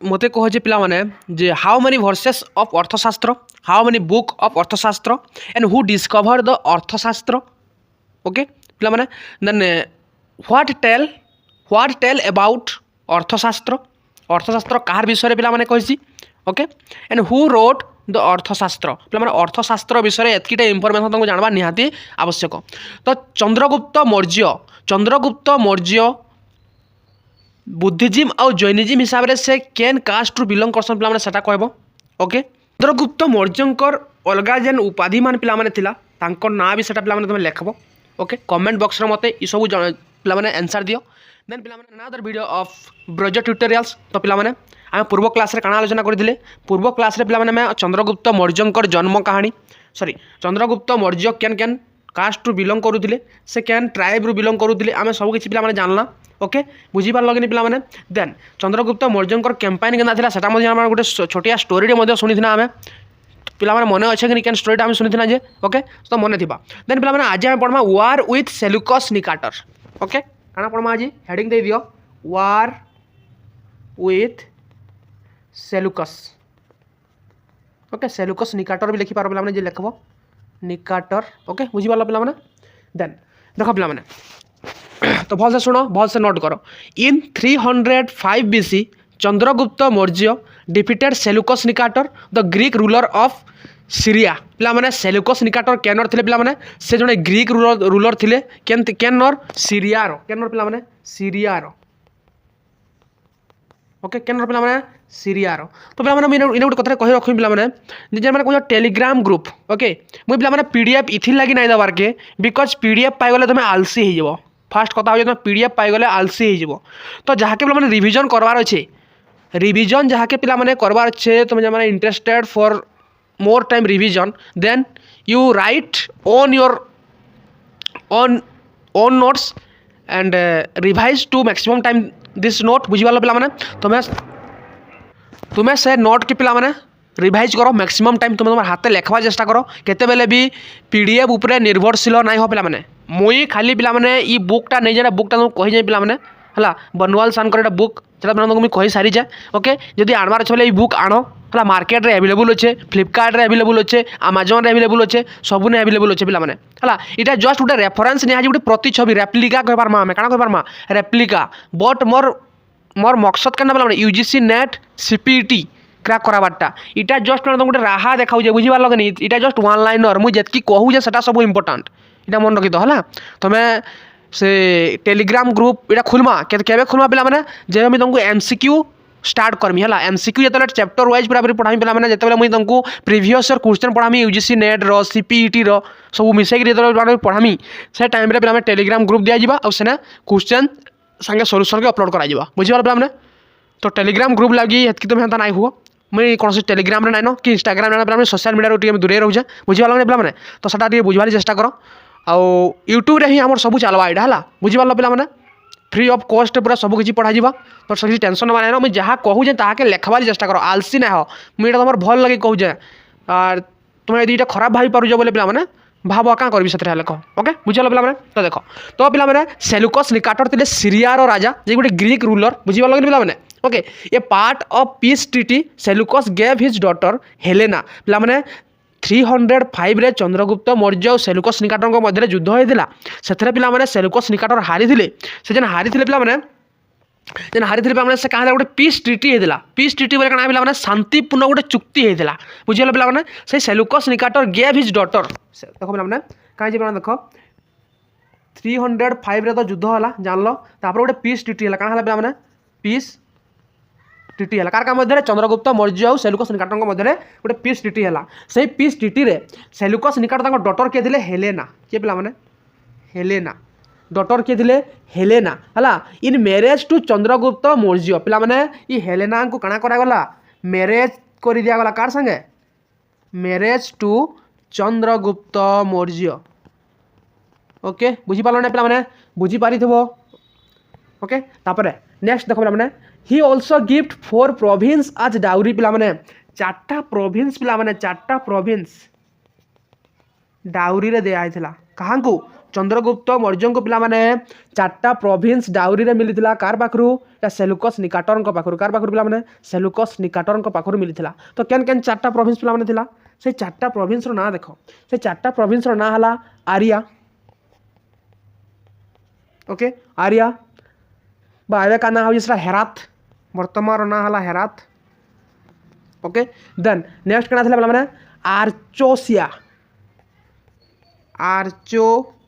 मते कह जे पिला माने जे हाउ मेनी वर्सेस ऑफ अर्थशास्त्र, हाउ मेनी बुक ऑफ अर्थशास्त्र एंड हु डिस्कवर द अर्थशास्त्र। ओके पिला माने देन व्हाट टेल अबाउट अर्थशास्त्र, अर्थशास्त्र कहार विषय पिला माने कहिसी। Okay and who wrote the Arthashastra, पिला माने अर्थशास्त्र विषय एतकीटा इंफॉर्मेशन तुमको जानबा निहाती आवश्यक। तो चंद्रगुप्त मौर्य बुद्धिजिम और जैनिजिम हिसाब से केन कास्ट रु बिलोंग करसन पिला माने सेटा कहबो। ओके चंद्रगुप्त मौर्यंकर अलगा जेन उपाधि मान पिला माने थिला तांकर ना भी सेटा पिला माने तुम लिखबो। ओके कमेंट बॉक्स रे मते ई सब पिला माने आंसर दियो। देन पिला माने another video of Braj tutorials. तो पिला माने आम पूर्व क्लास रे काना आलोचना करथिले, पूर्व क्लास रे पिला माने मैं चंद्रगुप्त मौर्यंकर जन्म कहानी सॉरी चंद्रगुप्त मौर्य केन केन कास्ट रु बिलोंग करुथिले, से केन ट्राइब रु बिलोंग करुथिले, आमे सब किछि पिला माने जानला। ओके बुझी पार लगनी पिला माने। देन चंद्रगुप्त मौर्यंकर कैंपेन केना थिला सेटा मध्ये हम गोटे छोटिया स्टोरी मध्ये सुनिथिना आमे, पिला माने मने अछि कि केन स्टोरीटा हम सुनिथिना जे। ओके तो मने थिबा। देन पिला माने आज हम पढमा war with Seleucus Nicator. Okay काना पढमा आज हेडिंग दे दियो war with Seleucus. Okay Seleucus Nicator भी लिखि पारो पिला माने जे लिखबो निकाटर। ओके बुझी पारला पिला माने। देन देखो पिला माने तो भल से सुनो, भल से नोट करो। In 305 BC Chandragupta Maurya defeated Seleucus Nicator the Greek ruler of Syria. पिला माने सेल्यूकस निकाटर केनर थिले पिला माने से जने ग्रीक रूलर थिले केनर सीरियार केनर पिला माने सीरियार। ओके केनर पिला माने सीरियार। तो पिला माने इने गोटे कथा कहि रखिम पिला माने जे माने कोइ टेलीग्राम ग्रुप। ओके मुई पिला माने पीडीएफ इथिन लागि नै दबार के बिकॉज पीडीएफ पाइ गले तुमे आलसी हे जबो। फास्ट कथा हो पीडीएफ पाई गले आलसी हो। तो जहाँके पे मैंने रिविजन करवार अच्छे, रिविजन जहाँके पिला माने करवार अच्छे, तुम जो मैंने interested for more time revision then you write on your own notes and revise to maximum time this note. बुझीपाल पिला माने तुम्हें से नोट के पिला माने रिवाइज करो मैक्सिमम टाइम तुम तुम हाथ लेखवा चेष्टा करो। केतेबेले भी पीडीएफ उपरे निर्भरशील ना हो पिला माने। मुई खाली पिला माने ई बुकटा नहीं जाए बुकटा तुमको कही जाए पिला माने हला बनवाल सानकर एटा बुक जेटा तुमको मुई कही सारी जाए। ओके जदि आनबार अच्छे ई बुक आनो हला मार्केट रे अवेलेबल अच्छे, फ्लिपकार्ट रे अवेलेबल अच्छे, अमेजन रे अवेलेबल अच्छे, सबु ने अवेलेबल अच्छे पिला माने हला। इटा जस्ट गोटे रेफरेंस निहा गोटे प्रतिछवि रेप्लिका कह पारमा हमें काना कह पारमा रेप्लिका। बट मोर मकसद केना पिला माने यूजीसी नेट सीपीटी क्रैक कराबारटा इटा जस्ट तुम गोटे राहा देखाऊ जे बुझी पार लगनी। इटा जस्ट वन लाइनर मुझे जेतकी कहू जे सेटा सब इंपोर्टेंट इटा मन रखी दो हला। तुम्हें से टेलीग्राम ग्रुप इटा खुलमा केबे खुलमा पिला माने जे मैं तुमको एमसीक्यू स्टार्ट करमी हला। एमसीक्यू जतले चैप्टर वाइज पूरा पढ़ामी पिला माने जतले मुई तुमको प्रीवियस ईयर क्वेश्चन पढ़ामी यूजीसी नेट रो सीपीईटी रो सब मिसेक जतले पढ़ामी से टाइम रे पिला माने टेलीग्राम ग्रुप दिया जिबा और सेना क्वेश्चन संगे सॉल्यूशन के अपलोड करा जिबा। बुझी पार पिला माने। तो टेलीग्राम ग्रुप लगी हेतकी तुम हेता नाइ हुआ मुई कौन से टेलीग्राम रे नाइनो कि इंस्टाग्राम रे पे सोशल मीडिया रो दूरे रहूचे। बुझीपाल पिला माने तो सेटा बुझवार चेष्टा करो। आउ यूट्यूब रे ही आमर सब चलवा एटा हला। बुझीपाल पिला माने फ्री ऑफ कॉस्ट पूरा सब किछि पढ़ा जिबा। तो सब टेंशन माने ना मुई जहाँ कहू जे ताके लेखबार चेष्टा करो आलसी ना हो। मुई एटा तमर भल लगे कहू जे आर तुम यदि एटा खराब भाई पारुज बोले पिला माने भाव क्या करी से लेख। ओके बुझल पिला माने। तो देख तो पिला माने सेल्यूकस निकाटर थिले सीरियार राजा जे गोटे ग्रीक रूलर। बुझीपाल लगे पिला माने। Okay A part of peace treaty Seleucus gave his daughter Helena. पिला माने 305 रे चंद्रगुप्त मौर्य और सेल्यूकस निकाटर मध्य युद्ध होता से पिला माने सेल्यूकस निकाटर हारी से जेन हारी पिला माने जेन हारी पिला माने से कहाँ गोटे पीस ट्रीटी होता। पीस ट्रीटी बोले कଣା पिला माने शांतिपूर्ण गोटे चुक्ति होता। बुझीगल पिला माने से सेल्यूकस निकाटर गेव हिज डॉटर। देखो पिला माने कहीं जी देख 305 रे तो युद्ध होला जान लो तापर गोटे पीस ट्रीटी होला कଣା पिला माने पीस ट्रीटी है कार मध्य चंद्रगुप्त मौर्य और सेल्यूकस निकाटर मध्य गोटे पीस ट्रीटी है। से पीस ट्रीटी रे सेल्यूकस निकाटर डॉटर किए थे हेलेना। किए पिला माने हेलेना डॉटर किए थे हेलेना हला in marriage to Chandragupta Maurya. पिला माने ई हेलेना को कଣା करागला मैरेज कर दियागला कार संगे marriage to Chandragupta Maurya. Okay बुझी पाल ना पिला माने बुझी पारि थबो। ओके तापर नेक्स्ट देखो पिला माने ही ऑल्सो गिफ्ट 4 प्रोविंस आज डाउरी। पिला माने 4टा प्रोविंस पिला माने 4टा प्रोविंस डाउरी रे दिया आइथिला कहाँ को चंद्रगुप्त मौर्य को पिला माने चारटा प्रोविंस डाउरी रे मिलिथिला कार पाखरु या सेलुकस निकाटर को पाखरु कार पाखरु पिला माने सेलुकस निकाटर को पाखरु मिलिथिला। तो केन केन चारटा प्रोविंस पिला माने थिला से चारटा प्रोविंस रो ना देखो से चारटा प्रोविंस रो ना हला आर्या ओके आर्या बा एबे का ना हो जिसरा हेरात वर्तमान रो ना हला हेरात ओके देन नेक्स्ट कना थिला पिला माने आर्चोसिया आर्चोसिया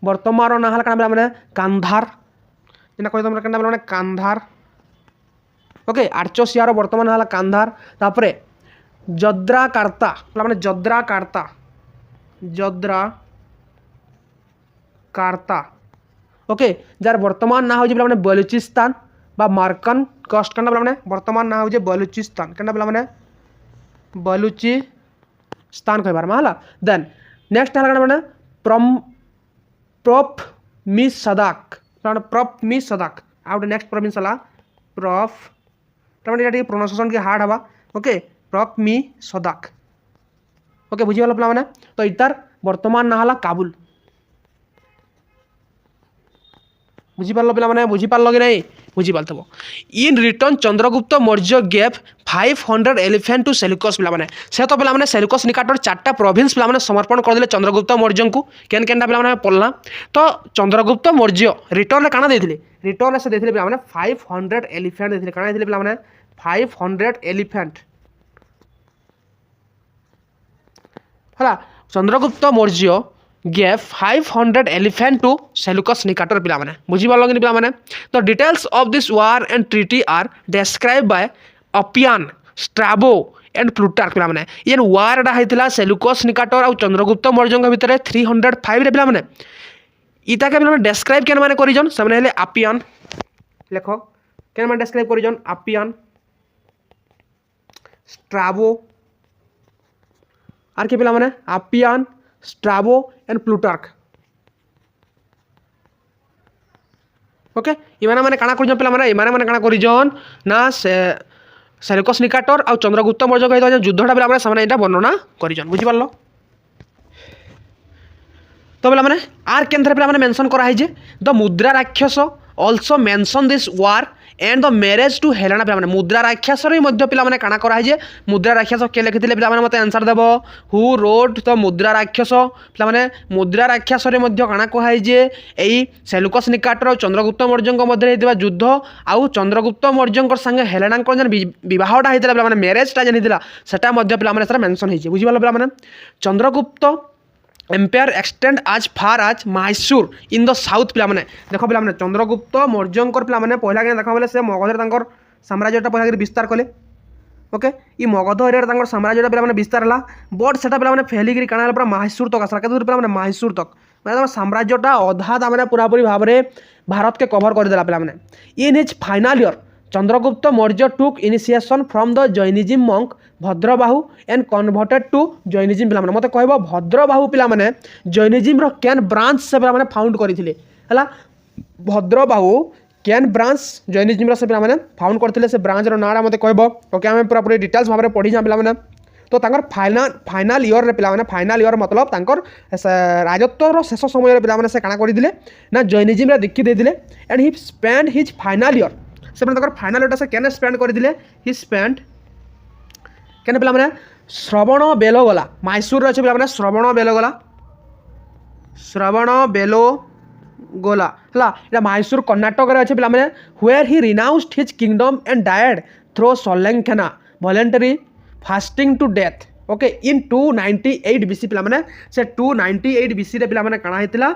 वर्तमान रो ना हला कना पिला माने कांधार इना कोइ तमरा कना पिला माने कांधार ओके आर्चोसिया रो वर्तमान हला कांधार तापरे जद्राकार्ता माने जद्राकार्ता ओके जार वर्तमान ना हो जे माने बलूचिस्तान बा मार्कन कस्ट कना माने वर्तमान ना हो जे बलूचिस्तान कना माने बलूचिस्तान कहबार माला देन नेक्स्ट हला माने प्रॉप मी सदाक माने प्रॉप मी सदाक आउट नेक्स्ट प्रोविंस हला प्रॉप माने एटा प्रोनाउंसिएशन के हार्ड हवा ओके प्रॉप मी सदाक ओके बुझी वाला पिला माने तो इतार वर्तमान ना हला काबुल बुझी पारलो पिला माने बुझी पारलो कि नहीं बुझी पालथबो in return Chandragupta Maurya gave 500 elephant to Seleucus पिला माने से तो पिला माने सेलुकस निकाटर चारटा प्रोविंस पिला माने समर्पण कर दिले चंद्रगुप्त मौर्य को केन केनटा पिला माने पल्ला तो चंद्रगुप्त मौर्य रिटर्न रे काना देथिले रिटर्न रे से देथिले पिला माने 500 एलिफेंट देथिले काना देथिले पिला माने 500 एलिफेंट हला Chandragupta Maurya gave 500 elephant to Seleucus Nicator पिला माने बुझी पालो कि पिला माने तो details of this war and treaty are describe by Appian Strabo and Plutarch पिला माने ये वार डा हेतिला सेलुकस निकाटर और चंद्रगुप्त मौर्य के भितर 305 रे पिला माने इता के पिला माने डिस्क्राइब केन माने करिजन सामने हेले अपियान लेखो केन माने डिस्क्राइब करिजन अपियान स्ट्राबो आर के पिला माने अपियान स्ट्राबो एंड प्लूटार्क ओके इमाने माने काना करिजन पिला माने इमाने माने काना करिजन ना सेलुकस निकाटर और चंद्रगुप्त मौर्य कहितो युद्धटा पिला माने सामने एटा वर्णना करिजन बुझी पारलो तो पिला माने आर केनथरे पिला माने मेंशन करा है जे the Mudrarakshasa also mention this war and the marriage to Helena पिला माने मुद्रा राक्षस रे मध्य पिला माने काना करा है जे मुद्रा राक्षस के लिखिथिले पिला माने मते आंसर देबो हु रोट द मुद्रा राक्षस पिला माने मुद्रा राक्षस रे मध्य काना कहा है जे एई सेलुकस निकाटर और चंद्रगुप्त मौर्य मध्य हेतिबा युद्ध आउ चंद्रगुप्त मौर्य संगे हेलेना को जन विवाहटा हेतिला पिला माने मैरिजटा जन हेतिला सेटा मध्य पिला माने सर मेंशन है जे बुझी पालो पिला माने चंद्रगुप्त एम्पायर एक्सटेंड आज फार आज मैसूर इन द साउथ पिला माने देखो पिला माने चंद्रगुप्त मौर्य पिला माने पहला के देखा बोले से मगध तांकर साम्राज्यटा पहला के विस्तार कले ओके ई मगध एरिया तांकर साम्राज्यटा पिला माने विस्तार हला बट सेटा पिला माने फैली गिरी काना पूरा मैसूर तक आसला केते पिला माने मैसूर तक माने साम्राज्यटा अधा ता माने पूरा पूरी भाव रे भारत के कवर कर देला पिला माने in his final year Chandragupta Maurya took initiation from the Jainism monk Bhadrabahu and converted to Jainism पिला माने मते कहबो भद्रबाहु पिला माने जैनिज्म रो केन ब्रांच से पिला माने फाउंड करिथिले हला भद्रबाहु केन ब्रांच जैनिज्म रो से पिला माने फाउंड करथिले से ब्रांच रो नाडा मते कहबो ओके हम पूरा पूरी डिटेल्स भाबरे पढी जा पिला माने तो तांकर फाइनल ईयर रे पिला माने फाइनल ईयर मतलब तांकर राजत्व रो शेष समय रे पिला माने से काना करि दिले ना जैनिज्म रे दीक्षित दे दिले and he spend his final year से तांकर फाइनल ईयर से केने स्पेंड कर दिले ही स्पेंड केने पिला माने श्रवण बेलगोला मैसूर रे पिला माने श्रवण बेलगोला हला एटा मैसूर कर्नाटक रे अछि पिला माने where he renounced his kingdom and died through sallekhana voluntary fasting to death okay in 298 BC पिला माने से 298 बीसी रे पिला माने काना हेतिला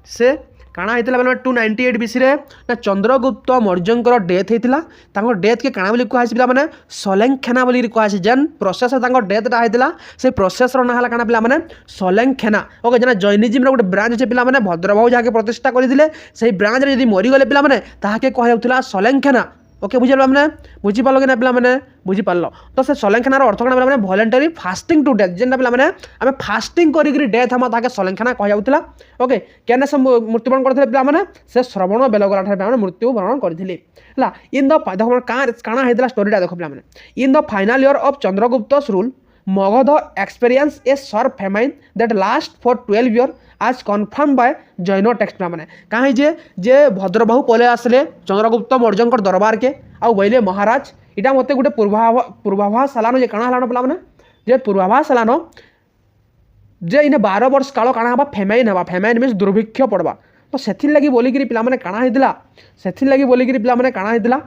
से काना हेतिला माने 298 बीसी रे ना चंद्रगुप्त मौर्यंकर डेथ हेतिला तांको डेथ के काना बोली कहै पिला माने सोलंकेना बोली कहै जन प्रोसेस तांको डेथ ता हेतिला से प्रोसेस रो ना हला काना पिला माने सोलंकेना ओके जना जैनिज्म रो गुटे ब्रांच छै पिला माने भद्रबाहु जाके प्रतिष्ठा करि दिले से ब्रांच रे यदि मरि गले पिला माने ताहाके कहै होतिला सोलंकेना ओके बुझि पालो माने बुझि पालो कि ना पिला माने बुझि पालो तो से सोलंकेना रो अर्थ काना पिला माने वॉलंटरी फास्टिंग टू डेथ जेनटा पिला माने हमें फास्टिंग करि गिरी डेथ हम ताके सोलंकेना कहै होतिला ओके केने से मृत्युवरण करथिले पिला माने से श्रवण बेलगोला ठारे माने मृत्युवरण करथिले हला इन द देखो काना हेतला स्टोरीटा देखो पिला माने in the final year of Chandragupta's rule Magadha experience a serf famine that last for 12 year as confirm by Jain text पिलाने कहीं जे भद्रबाहु पले आसले चंद्रगुप्त मौर्य दरबार के आउ बोले महाराज इटा मत गोटे पूर्वाभास हलानो जे काଣା हलानो पिलाने जे पूर्वाभास हलानो जे इन 12 वर्ष काल काଣା हवा फेमाइन मीन्स दुर्भिक्ष पड़वा तो से लगी बोलिकी पिलाने काଣା होता से लगी बोलिकी पिलाने काଣା होता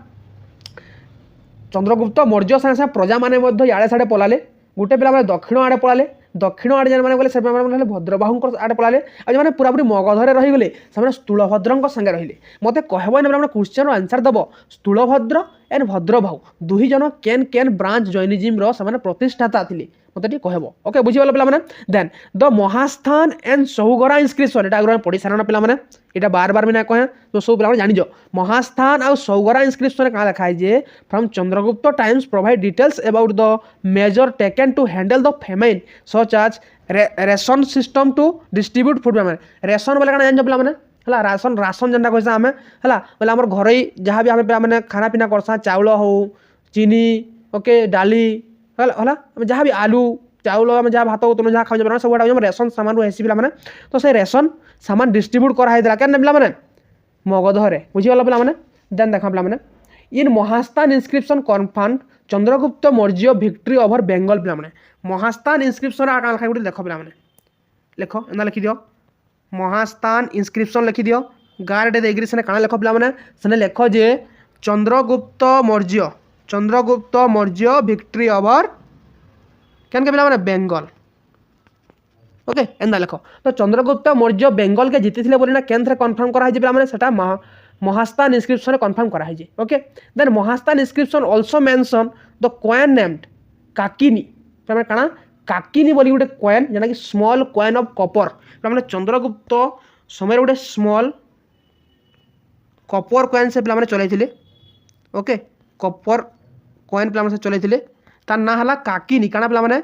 चंद्रगुप्त मौर्य सागे सागे प्रजा मैंने इड़े साढ़े पलाले गोटे पिला दक्षिण आड़े पलाले दक्षिण आड़े जेन गले से भद्रबाहु आड़े पलाले आज पूरापूरी मगधरे रहीगले से स्थूलभद्र संगे रहिले मत कहब ना क्वेश्चन आंसर दब स्थूलभद्र एंड भद्रबाहु दुई जन केन केन ब्रांच जैनिज्म से प्रतिष्ठाता थे मत कहब ओके बुझीगल पे देन द महास्थान एंड सौगरा इनस्क्रिप्शन यहाँ आगे पढ़ी सारे पे यहाँ बार बार भी ना कहे तो सब पे जान महास्थान आउ सौगरा इनस्क्रिप्शन क्या लिखा है from Chandragupta times provide details about the major taken to handle the famine such as ration system to distribute food payment ration बोले क्या जान पे है राशन राशन जेनटा कैसे आम है बोले आम घर जहाँ भी आम खाना पीना करसा चाउल हो चीनी ओके डाली है जहाँ भी आलू चाउल आम जहाँ भात तुम जहाँ खाऊ सब रेशन सामान हेसी पे तो से रेशन सामान डिस्ट्रीब्यूट कराई क्या पे मगधरे बुझीगल पे देन देख पे in Mahasthan inscription confirm Chandragupta Maurya victory over Bengal पे महास्थान इनस्क्रिप्शन क्या लिखा गोटे देख पे लिख एना लिखि दियो महास्थान इनस्क्रिप्शन लिखि दियो गार्ड देगी से क्या लिख पे से लिख जे चंद्रगुप्त मौर्य विक्ट्री ओवर क्या पे बेंगल ओके एंदा लिख तो चंद्रगुप्त मौर्य बेंगल के जीती बोली ना केंद्र कन्फर्म कराई महास्थान इनस्क्रिप्शन कन्फर्म कराई okay then Mahasthan inscription also mention the coin named Kakini क्या काकिनी बोली गोटे कॉइन जेना कि स्मॉल कॉइन ऑफ कॉपर पे चंद्रगुप्त समय गोटे स्मॉल कॉपर कॉइन से पे चलते ओके कॉपर कॉइन पे चलते तार ना है काकिनी क्या पे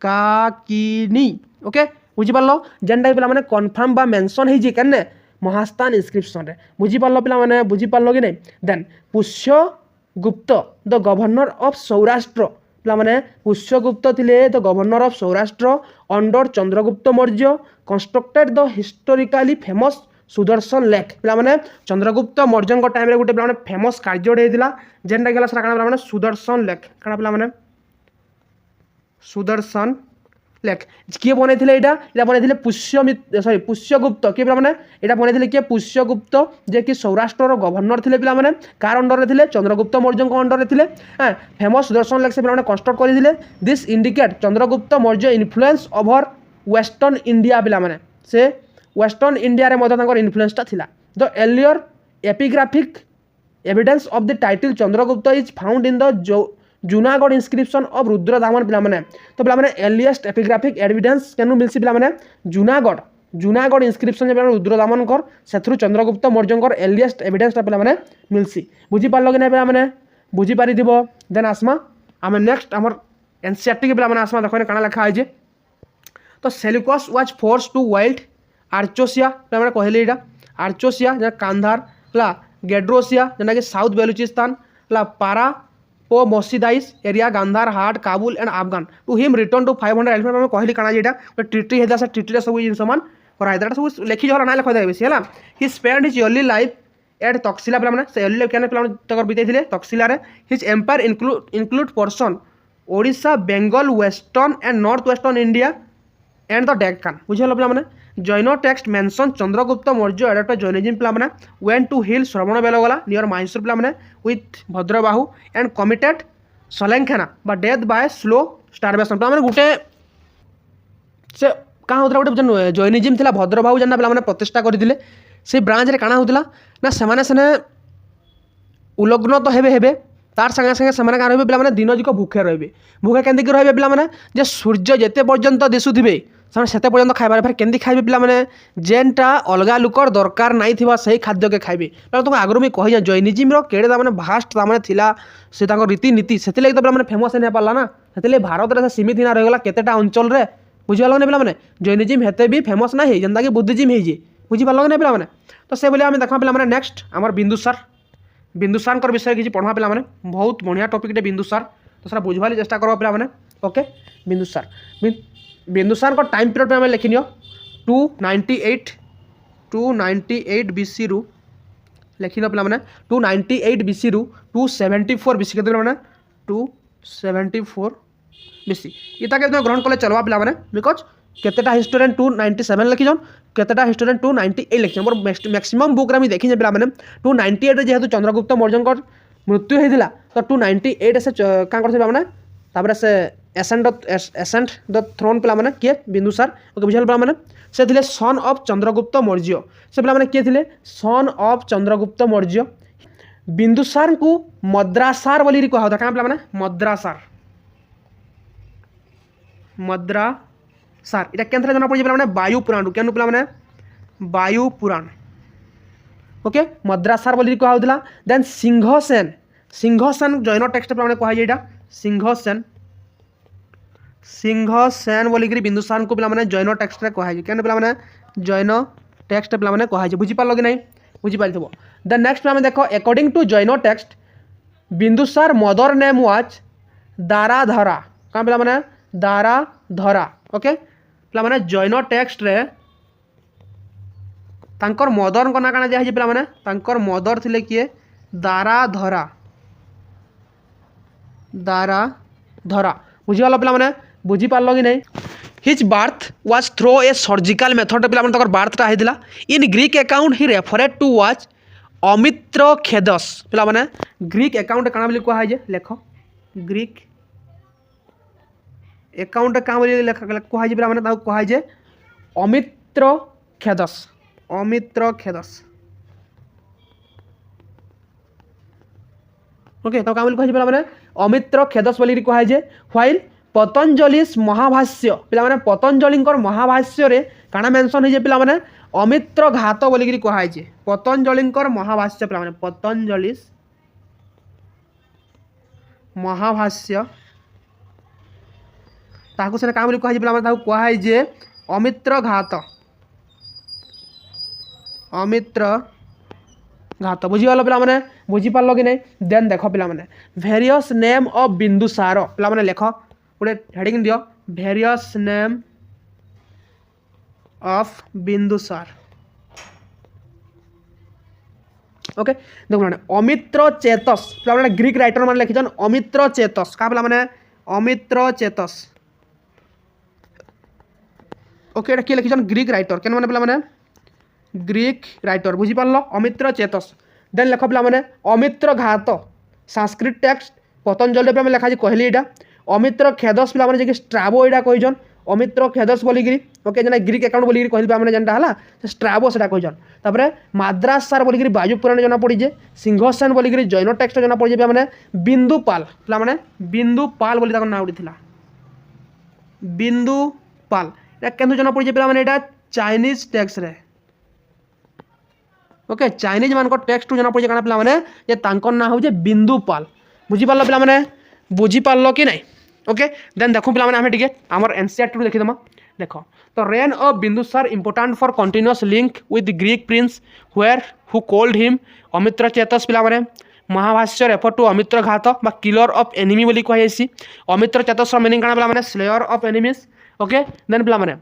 काकिनी ओके बुझीपार जेनटा पे कन्फर्म बा मेंशन होइए क्या महास्थान इनस्क्रिप्शन बुझीपार पे बुझीपार कि नहीं then Pushyagupta the governor of Saurashtra पे पुष्यगुप्त थे the governor of Saurashtra under Chandragupta Maurya constructed the historically famous Sudarshan lake पे चंद्रगुप्त मौर्य टाइम गोटे पे फेमस कार्य होता जेनटा कि क्या सुदर्शन लेक क्या पे सुदर्शन लेक किए बनई यहाँ बनई पुष्यगुप्त किए पे यहाँ बनई किए पुष्यगुप्त जे कि सौराष्ट्र गवर्नर थे पे कार अंडर थे चंद्रगुप्त मौर्य अंडर थे फेमस सुदर्शन लेक से पे कंस्ट्रक्ट करते this indicate Chandragupta Maurya influence over western India पे से वेस्टर्न इंडिया रे इन्फ्लुएंसटा थिला the earlier epigraphic evidence of the title Chandragupta is found in the Junagadh inscription of Rudradaman पे तो पे एर्लीस्ट एपिग्राफिक एविडेंस केनु मिलसी पे जूनागढ़ इनस्क्रिप्शन जो रुद्रदामन से चंद्रगुप्त मौर्य एर्लीस्ट एविडेंसटा पे मिलसी बुझीपार कि नहीं पे बुझीपार देन आसमा आम नेक्स्ट आम एनसीईआरटी के पे आसमा देख क्या लिखा है तो Seleucus was forced to yield Arachosia पे कहले यहाँ आर्चोसिया जो कांधार है गेड्रोसिया जेना कि साउथ बेलुचिस्तान है पारा ओ मसीदाइस एरिया गांधार हाट Kabul and Afghan to him return to 500 elephant कहली काना जेटा ट्रिटी हेदा से ट्रिटी सब जिन सामान कराइदा सब लिखि जला ना लिखा देबे बेसी हला he spend his early life at Takshashila पे से अर्ली लाइफ केने पे बीते तक्षशिला रे his empire include portion Odisha Bengal western and north western India and the Deccan बुझल पे Jain text mention Chandragupta Maurya adopt Jainism पे went to hill Shravana Belagola near Mysore पे with Bhadrabahu and committed sallekhana death by slow starvation पे गोटे से क्या होता गोटे जैनिज्म थी भद्रबाहु जेना पे प्रतिष्ठा करते से ब्रांच रे काଣା होता ना से उलग्न तो हेबे तार संगे संगे से क्या रे पे दिन जाक भूखे रे भूखे केंदी रे पे सूर्य जिते पर्यंत दिशुवे से पर्यंत खाइबार फिर केंदी खाइबे पे जेनटा अलगा लुकर दरकार नहीं थी सही खाद्य के खाइबे तुमको आगु मुझे कही जैनिज्म केड़े ताने भास्ट ताने थिला से रीतिनीति से पे फेमस नहीं पारा ना से भारत में सीमित ना रहीगला केतेटा अंचल रे बुझीपाल नहीं पे जैनिज्म हेते भी फेमस ना जेनता कि बुद्धिज्म है बुझीपाल नहीं पे तो से बोले देखा पे नेक्स्ट आम बिंदुसार विषय किसी पढ़ा पे बहुत बढ़िया टॉपिक बिंदुसार तो सर बुझवाली चेष्टा कर पे ओके बिंदुसार बिंदुसार को टाइम पीरियड पे हमें लिखी नियो 298 BC रु लिखी नियो पे 298 BC रु 274 BC के मैंने 274 BC इता के ग्रहण कले चलवा पे बिकज केतेटा हिस्टोरियन 297 लिखिछन केतेटा हिस्टोरियन 298 लिखिछन मोर मैक्सिमम बुक रे देखी पे 298 जेहेतु चंद्रगुप्त मौर्य मृत्यु होता तो 298 से क्या करते मैंने तापर से एसेंट द थ्रोन पे मैंने किए बिंदुसार ओके बुझल पे मैंने से थे सन ऑफ चंद्रगुप्त मौर्य से पे मैंने किए थे सन ऑफ चंद्रगुप्त मौर्य बिंदुसार को मद्रासार बोली कहा होता क्या पे मैंने मद्रासार इटा केंद्र जना पड़ी पे वायु पुराण क्या पे मैंने वायु पुराण ओके मद्रासार बोली कहा होता देन सिंहसेन जैन टेक्स्ट पे कहा जाए सिंहसेन बोलिक बिंदुसार को पे जैन टेक्स्ट रे कहा क्या पे जैन टेक्स्ट पे कहा बुझीपार कि नहीं बुझीपार द नेक्स्ट पे देख according to Jain text Bindusara mother name was Daradhara क्या पे दाराधरा ओके पे जैन टेक्स्ट रे तांकर मदर को ना काना दिया पे मैंने तांकर मदर थिले किए दाराधरा बुझीगल पे मैंने बुझीपार कि नहीं his birth was through a surgical method पे मैंने बार्थटा होता in Greek account he referred to was Amitrochates पे मैंने ग्रीक अकाउंट काना बोली कहुए लेख ग्रीक अकाउंट क्या बोली कहुए पे मैंने कहुए अमित्र खेदस ओके तो क्या बोली कहुए पे अमित्र खेदस बोली कहुए व्हाइल पतंजलिस महाभाष्य पे मैंने पतंजलि महाभाष्य रे काना मेंशन हो पे मैंने अमित्र घात बोलिक कहुए पतंजलि महाभाष्य पे पतंजलिस महाभाष्य ताकू से क्या कहुए पे कहुए अमित्र घात बुझीगल पे मैंने बुझीपार कि नहीं देन देख पे वेरियस नेम ऑफ बिंदुसार पे मैंने लेख गोटे हेडिंग दियो various name of Bindusara okay देखो मैंने अमित्र चेतस पे मैंने ग्रीक राइटर मैंने लिखिछन अमित्र चेतस क्या पे अमित्र चेतस ओके ये किए लिखिछन ग्रीक राइटर क्या मैंने ग्रीक राइटर बुझीपार अमित्र चेतस देन लेख पे अमित्र घात संस्कृत टेक्स्ट पतंजलि पे लिखा कहली यहाँ अमित्र खेदस पे स्ट्राबो यहाँ कहन अमित्र खेदस बोलिक ओके जेना ग्रीक अकाउंट बोलिक कहली पे जेनटा है स्ट्राबो से कहन तापर मद्रासार बोलिक वायु पुराण जना पड़ी सिंहसेन बोलिक जैन टेक्स्ट जना पड़ी पे बिंदुपाल पे बिंदुपाल बोली ना उड़ी बिंदुपाल क्या जना पड़ी पे चाइनीज टेक्स्ट रे ओके चाइनीज मान टेक्स्ट जना पड़ी क्या पे ना हो बिंदुपाल बुझीपार पे बुझीपार कि नहीं ओके देन देखो पे आमर एनसीईआरटी देखीदमा देख तो reign of Bindusara important for continuous link with Greek prince were who called him Amitrochates पे महाभाष्य रेफर टू अमित्र घात बा किलर ऑफ एनिमी बोली कहुई अमित्र चेतस मीनिंग क्या पे slayer of enemies okay then पे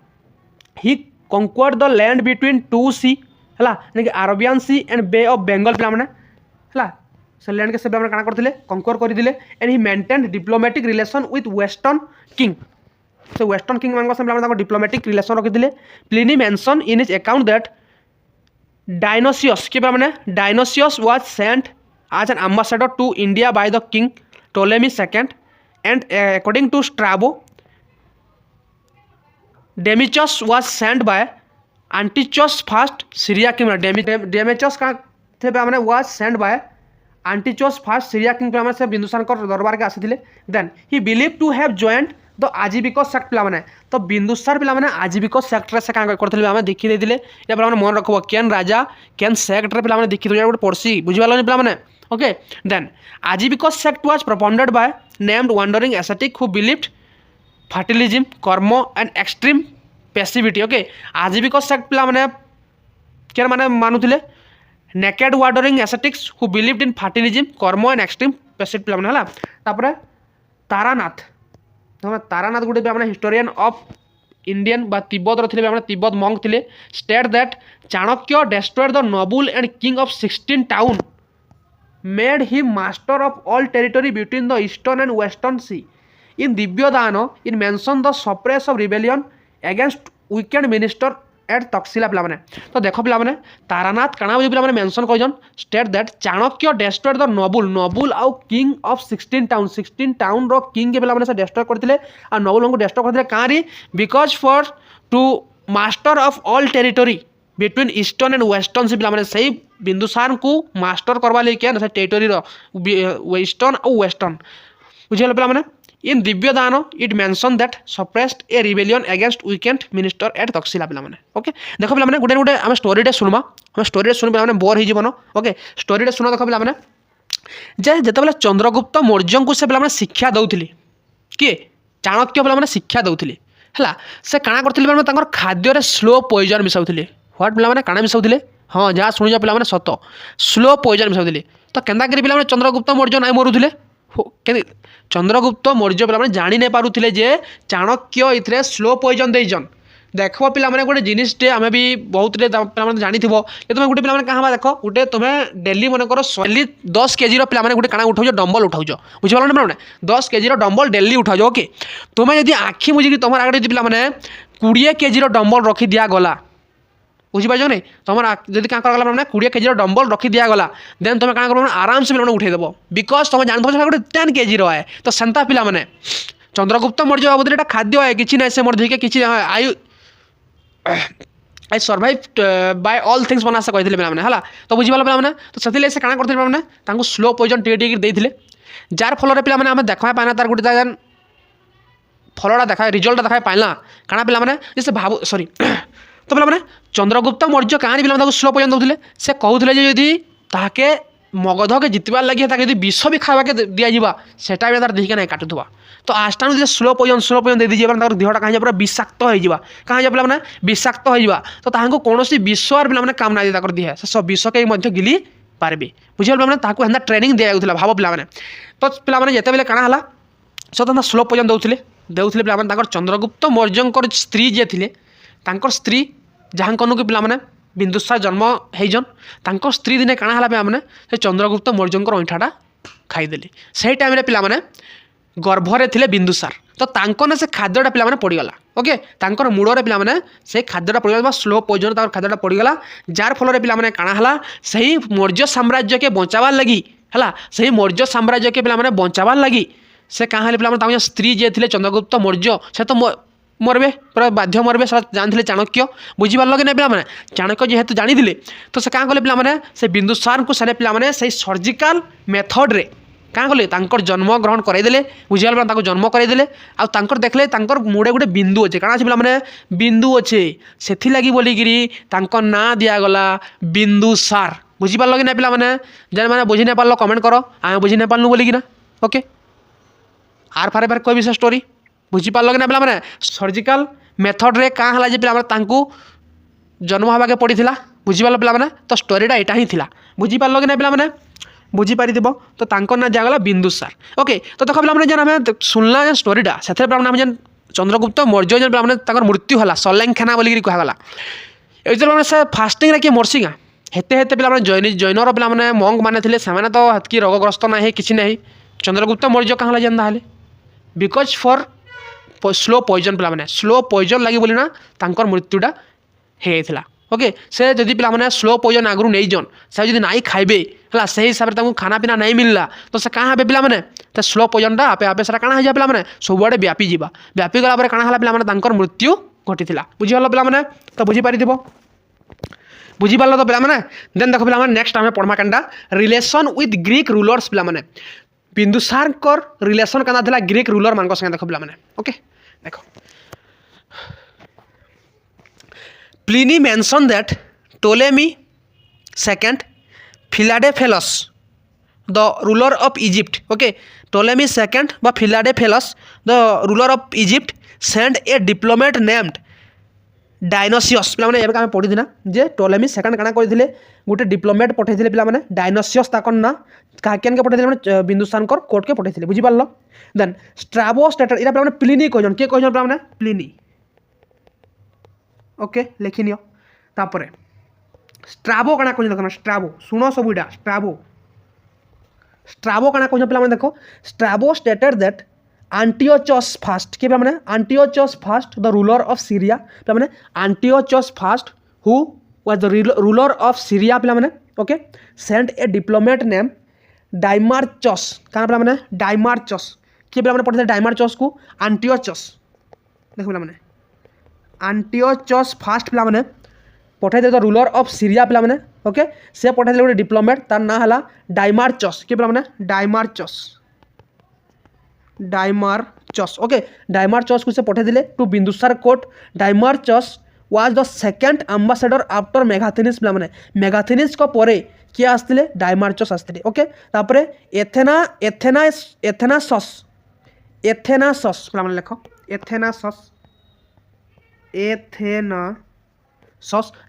he conquered the land between two sea है Arabian sea and Bay of Bengal पे से लैंड के सब क्या करते कंक्वर करते and he maintain diplomatic relation with western king से वेस्टर्न किंग मान सब डिप्लोमेटिक रिलेशन रखी Pliny mention in his account that Dionysius के Dionysius was sent as an ambassador to India by the king Ptolemy second and according to Strabo Deimachus was sent by Antiochus first Syria king Deimachus का थे पे was sent by Antiochus first Syria king पे से बिंदुसार दरबार के आसी then he believe to have joined the Ajivika sect पे तो बिंदुसार पे आजीविक सेक्ट से क्या करते देखी देते या पे मन रखब केन राजा केन सेक्ट पे देखी गोटे पढ़सी बुझीपार पे okay then Ajivika sect was propounded by naked wandering ascetic who believed fatalism karma and extreme passivity okay Ajivika sect पे क्या माने मानुले naked wandering ascetics who believed in fatalism karma and extreme passivity पे है तारनाथ तारानाथ गोटे भी हिस्टोरियन ऑफ इंडियन बा तिब्बत थे तिब्बत मंक थे state that Chanakya destroyed the noble and king of 16 town made him master of all territory between the eastern and western sea in Divyavadana in mention the suppress of rebellion against wicked minister at Takshashila पे तो देख पे तारानाथ काणा पे mention कर state that Chanakya destroyed the noble आउ king of 16 town 16 town रो king के पे डेस्ट्रॉय करते आ नोबल को डेस्ट्रॉय करते कहाँ because for to master of all territory between eastern and western से पे सही बिंदुसार को मास्टर करवा लेकिन टेरिटोरी ईस्टर्न और वेस्टर्न बुझे पे in Divyavadana it mention that suppressed a rebellion against wicked minister at Takshashila पे ओके देख पे गोटे गोटे आम स्टोरी शुणमा आम स्टोरी शुण पे बोर हो ओके स्टोरी शुण देख पे जे जिते चंद्रगुप्त मौर्य को से पे शिक्षा दौले किए चाणक्य पे शिक्षा दौले है से काଣା करते खाद्य स्लो पॉइजन मिसाऊले ह्वाट पे काଣା मिसाऊले हाँ जहाँ शुणुच पे सत स्लो पॉइजन मिसाऊले तो केन्ता पे चंद्रगुप्त मौर्य नाई मरुले चंद्रगुप्त मौर्य पे जानी नहीं पारुले जे चाणक्य ये स्लो पॉइजन देजन देख पे गोटे जिनटे आम भी बहुत जानी थो तुम गोटे पे कहाँ देख गोटे तुम्हें डेली मन कर 10 केजी पे गोटे काଣା उठाऊ डम्बल उठाऊ बुझिपार ना पे 10 केजी डम्बल डेली उठाऊ ओके तुम्हें यदि आखि मुझे तुम आगे पे 20 केजी डम्बल रखी दिया गला बुझीपार नहीं तुम जब क्या कर 20 केजी डम्बल रखी दिया गला देन तुम क्या कर आराम से उठेदेव बिकज तुम जान गोटे 10 केजी है तो सेंता पिला माने चंद्रगुप्त मौर्य बाबद एटा खाद्य है कि से मोर देखिए कि I survive by all things बना से कहते पे है तो बुझीपाल पे तो से क्या करते पे स्लो पॉइजन टे देते जार फल पे आम देखा पाना तार गोटे फलटा देखा रिजल्ट देखा पाइला काଣା पे जैसे भाव सॉरी तो पे चंद्रगुप्त मौर्य कहानी पे स्लो पॉइजन दौले से कहते यदि ताके मगध के जितबार लगे यदि विष भी खावा के दिज्वा सेटा भी तार देखिए ना काटुवा तो आस्टाणु स्लो पॉइजन दे दीजिए देहटा कहीं पूरा विषाक्त हो कहाँ पे विषाक्त हो तो कौन विषर पे काम ना दिए दिए से सब विष के गिली पारे बुझे पे ट्रेनिंग दिया भाव पे तो पे जिते काଣା है सो स्लो पॉइजन दौले पे चंद्रगुप्त मौर्य स्त्री जी थे स्त्री जहाँ कनु कि पे बिंदुसार जन्म होजन स्त्री दिने काଣା है पे से चंद्रगुप्त मौर्य अईठाटा खाईदे से टाइम पे गर्भरे थे बिंदुसार तो तांको से खाद्यटा पे पड़गला ओके तांकर मूड़े पे से खाद्यटा पड़गला स्लो पॉइजन खाद्यटा पड़गला जार फल पे काଣା है सही मौर्य साम्राज्य के बचावार लगी है सही मौर्य साम्राज्य के पे बचावार लगी से कहाँ पे स्त्री जे थे चंद्रगुप्त मौर्य से तो मरबे पूरा बाध्य मरबे जानते चाणक्य बुझीपार लगे ना पे चाणक्य जेहेतु जानी तो से क्या कले पे से बिंदुसार को सारे पे से सर्जिकल मेथड रे क्या कले जन्म ग्रहण करदेले बुझीपाल पे जन्म करदेले आर देखले मुड़े गोटे बिंदु अच्छे काଣା अच्छे पे बिंदु अच्छे से लगी बोलिकी ना दिगला बिंदुसार बुझीपार लगे ना पे जेन मैंने बुझी नहीं पार्ल कमेंट कर आम बुझी नहीं पार्लु बोलिकी ओके आर फारे फारे कोई भी स्टोरी बुझीपार लगे ना पे सर्जिकल मेथड रे क्या है पे जन्म होगा पड़ी बुझीपाल पे तो स्टोरीटा यहाँ ही था बुझीपार लगे ना पे बुझीपार तो ना दिगला बिंदुसार ओके तो देख पे जेन आम सुनला स्टोरीटा से जेन चंद्रगुप्त मौर्य जेन पे मृत्यु है सलेंखेना बोलिकी कहगला ये से फास्टिंग किए मरसीगा हेते हेते पे जैनर पे मंक मैंने से तो हेतकी रोगग्रस्त ना कि ना चंद्रगुप्त मौर्य कहाँ जेनता है बिकज फॉर स्लो पॉइजन पे स्लो पॉइजन लगी बोली ना मृत्युटा होता ओके से जदि पे स्लो पॉइजन आगु नहीं जन से जब नाई खाइबे है से हिसाब से खाना पीना नहीं मिलला तो से कहाँ हे पे तो स्लो पॉइजनटा आपे आपे से काଣା हो पे सबुआड़े व्यापी जा व्यापी गला काଣା है पे मृत्यु घटी बुझीगल पे तो बुझीपार बुझीपार तो पे देन देख पे नेक्स्ट आम पढ़मा केनटा रिलेशन विथ ग्रीक रूलर्स पे बिंदुसार रिलेशन क्या था ग्रीक रूलर मान संगे देख पे ओके देख Pliny mention that Ptolemy second Philadelphus the ruler of Egypt okay Ptolemy second व Philadelphus the ruler of Egypt send a diplomat named Dionysius पे आम पढ़ी ना जे टोलेमी सेकंड काଣା करथिले गोटे डिप्लोमेट पठेइथिले पिला माने डायनोसियस ताकन ना काकेन के पठेइथिले माने बिंदुसार कोर्ट के पठेइथिले बुझी पारलो। देन स्ट्राबो स्टेटर इरा पिला माने प्लिनी कहजन के कहजन पिला माने प्लिनी ओके लिखि नियो। तापरे स्ट्राबो काଣା कहजन देखो स्ट्राबो सुनो सबुडा स्ट्राबो काଣା कहजन पिला माने देखो स्ट्राबो स्टेटेड दैट Antiochus first के माने Antiochus first the ruler of Syria माने Antiochus first who was the ruler of Syria माने okay sent a diplomat named Dymarchus क्या माने Dymarchus के माने पढ़ते Dymarchus को Antiochus देखो माने Antiochus first माने पठाई द रूलर ऑफ सीरिया माने ओके से पठाई गोटे डिप्लोमेट तार ना हला Dymarchus के माने डायमार्चस ओके डायमार्चस को से पठे दिले to Bindusara court. Deimachus was the second ambassador after Megasthenes माने मेगाथेनिस को परे किए आसते डायमार्चस आसते ओके। तापर एथेनासस माने लेख एथेनासस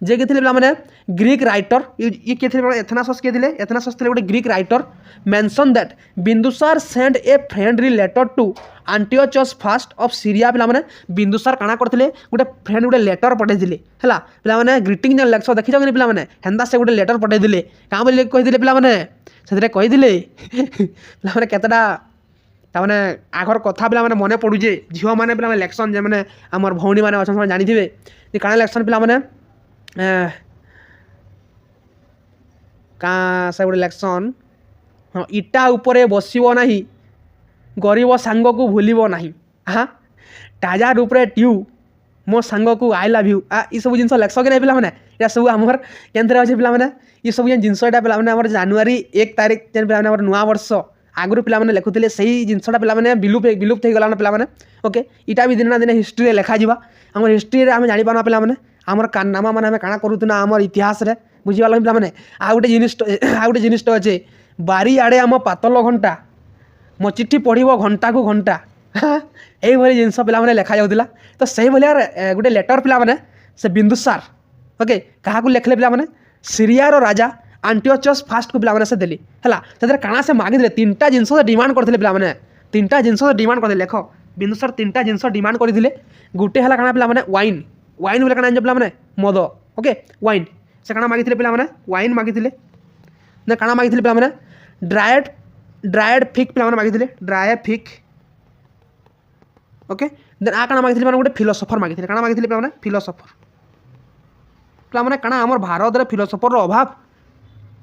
जे के माने ग्रीक राइटर ये के एथेनासस के एथेनासस गोटे Greek writer mention that Bindusara send a friendly letter to Antiochus first of Syria पिला माने बिंदुसार काଣା करथिले गोटे फ्रेंड गोटे लेटर पठे दिले हला पिला माने ग्रीटिंग लेक्स देखि जगनि पिला माने हेंदा से गोटे लेटर पठे दिले का बोले कहि दिले पिला माने सेतरे कहि दिले पिला माने केतडा ता माने आगर कथा पिला माने मने पडु जे झियो माने पिला माने इलेक्शन जे माने हमर भौणी माने अछन जानि थिबे जे काଣା इलेक्शन पिला माने का से गोटे इलेक्शन हाँ इटा उपरे बसब ना गरीब सांग को भूलब ना हाँ टाजा रूपरे ट्यू मो सांग को आई लव यू ये सब जिन लेक्स कि नहीं पे ये सब आमर केन्द्र अच्छे पे ये सब जिनसा पे जनवरी 1 तारिख पे नुआ वर्ष आगुरी पे लिखुले से ही जिनसा पे विलुप्त हो गलाना पे ओके इटा भी दिन ना दिन हिस्ट्री लिखा आम हिस्ट्री आम जापार पे आमर कारनामा मैंने आम काଣା करूना आम इतिहास बुझीपाल पे आ गोटे जिनिस अच्छे बारी आड़े आम पातल घंटा मो चिट्ठी पढ़ो घंटा को घंटा यही जिनस पे लिखा जाऊला तो से भाया गोटे लेटर पे से बिंदुसार ओके क्या लिखले पे सीरियार राजा आंटियोचस फर्स्ट को पे से देली है काଣା से मागिदे 3टा जिनस डिमांड करते पे 3टा जिनस डिमांड करते लेख बिंदुसार 3टा जिनस डिमांड करते गोटे है काଣା पे वाइन वाइन बोले काଣା पे मद ओके वाइन से काଣା मागिदे पे वाइन मागिदे ना काଣା मागिदे पे ड्राएड फिक पे मागिदे ड्राए फिक ओके देन आ काଣା मागिदे गोटे फिलोसोफर मागिदे काଣା मागिदे पे फिलोसोफर पे काଣା आमर भारत रे फिलोसोफर अभाव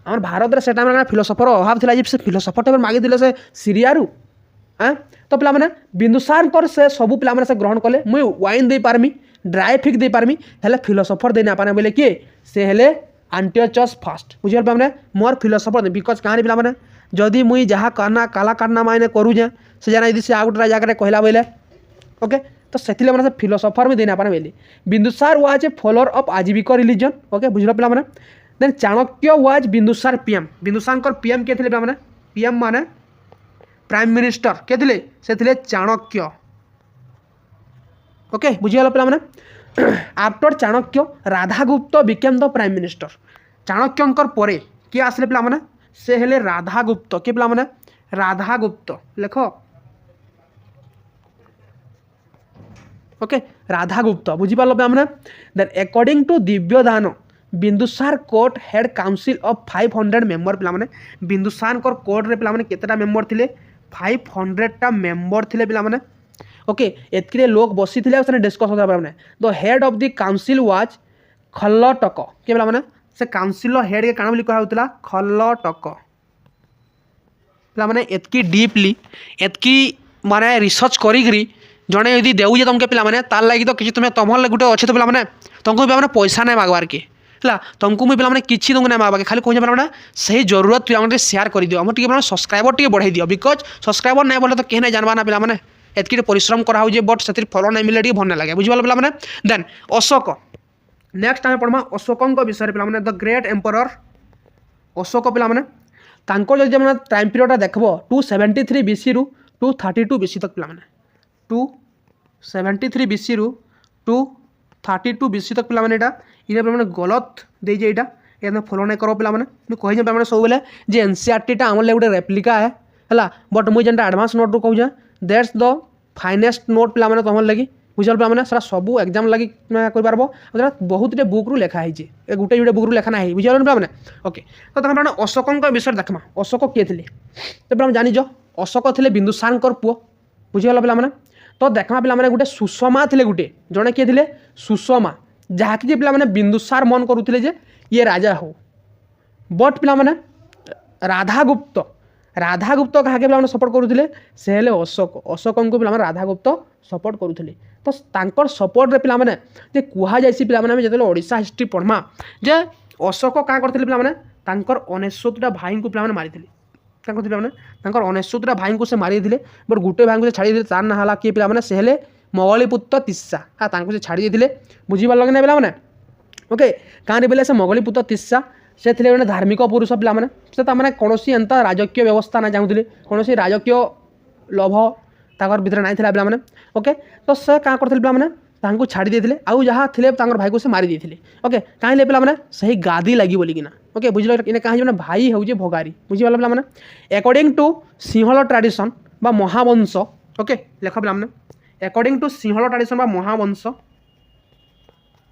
आमर भारत रे से टाइम रे फिलोसोफर अभाव थिला जे से फिलोसोफर टाइम मागिदे से सीरियारू हाँ तो पे बिंदुसार कर से सब पे से ग्रहण कले मुई वाइन दे पारमी ड्राए फिक दे पारमी हेले फिलोसोफर दे ना पाने बोले किए से हेले आंटियोचस फर्स्ट बुझे पे मोर फिलोसोफर बिकज कहानी पे जदि मुई जहाँ करना काला करना माने करूजे से जाना यदि से आ गोटे जगह कहला बोले ओके तो से मैंने फिलोसोफर भी देना पाने बोली Bindusara was a follower of Ajivika religion okay बुझल पे then Chanakya was Bindusara PM Bindusara PM के पे पीएम माने प्राइम मिनिस्टर के से चाणक्य ओके बुझीगल पे after Chanakya Radhagupta became the prime minister चाणक्यंकर परे किए आसले पे से हेले राधागुप्त के पे राधागुप्त लेख ओके राधागुप्त बुझीपाल पे then according to Divyavadana Bindusara court head council of 500 member पे बिंदुसार कोर्ट रे पे केतेटा मेंबर थिले 500टा मेंबर थिले पे ओके एतके लोग बसी थे डिस्कस होता पे the head of the council was Khallataka के पे से काउंसिल हेड के काଣା बोली कहा खल्लटक पे एतकी डीपली एतकी माने रिसर्च करी जड़े यदि देजे तुमके पे तार लगी तो किसी तुम्हें तुम गोटे अच्छे तो पे तुमको पे पैसा नहीं मागवार के है तुमको मुझे पे किसी तुमको नहीं मागवा खाली कह पे सही जरूरत पे शेयर कर दियो हम टे सब्सक्राइबर टे बढ़ाई दियो बिकज सब्सक्राइबर नहीं बोले तो कहीं नहीं जानवा ना पे एतकी परिश्रम करा बट से फल नहीं मिले टे भल लगे बुझीपाल पे देन अशोक नेक्स्ट आम पढ़मा अशोक विषय पे द ग्रेट एम्परर अशोक पे जब टाइम पीरियड देखब 273 BC रु 232 BC तक पे 273 BC रु 2 32 BC तक पिला माने एटा इने पे माने गलत दे जे एटा एना फॉलो नै करो पिला माने मु कहि जे माने सब बेले जे एनसीईआरटी टा हमर ले गुटे रेप्लिका है हला बट मु जेनटा एडवांस नोट रो कहू जे दैट्स द फाइनेस्ट नोट पिला माने तमर लगी बुझल पिला माने सारा सब एग्जाम लगी कर पारबो बहुत टे बुक रु लेखा है जे ए गुटे जुटे बुक रु लेखा नाही बुझल पिला माने ओके तो तखन माने अशोकन का विषय देखमा अशोक के थिले तो हम जानि जो अशोक थिले बिंदुसारकर पुओ बुझल पिला माने तो देखमा पिला माने गुटे सुषमा थिले गुटे जणे के थिले सुषमा जहाँकि जे पिला माने बिंदुसार मन करूथिले जे ये राजा हो बट पिला माने राधागुप्त क्या पिला सपोर्ट करूथिले से हेले अशोक को पिला माने राधागुप्त सपोर्ट करूथिले तो तांकर सपोर्ट रे पिला माने जे कुहा जायसी पिला माने जेतेले ओडिशा हिस्ट्री पढ़मा जे अशोक का करथिले पिला माने तांकर 69 टा भाई को पिला माने मारिथिले का करथिले माने तांकर 69 टा भाई को से मारि दिले बट गुटे भाई को से छाड़ी दिले तार ना हला के पिला माने से हेले मोगलीपुत्र तिस्सा हा तांको से छाड़ी दिले बुझी पारल कि नै पिला माने ओके कहाँ बोले से मोगलीपुत्र तिस्सा से थे गोटे धार्मिक पुरुष पिला माने से ताने कौन एंता राजकीय व्यवस्था ना चाहूले कौन राजकीय लोभ ताकर भितर नाई पिला माने ओके तो से क्या करते पिला माने तांको छाड़ी देते आउ जहाँ थे भाई को से मारी देते ओके कहीं पिला माने सही गादी लगी बोलिकिना ओके बुझल इन कहीं भाई हूँ भोगारी बुझीपाल पिला माने अकॉर्डिंग टू सिंहल ट्रेडिशन बा महावंश ओके लेख पिला माने अकॉर्डिंग टू सिंहल ट्रेडिशन बा महावंश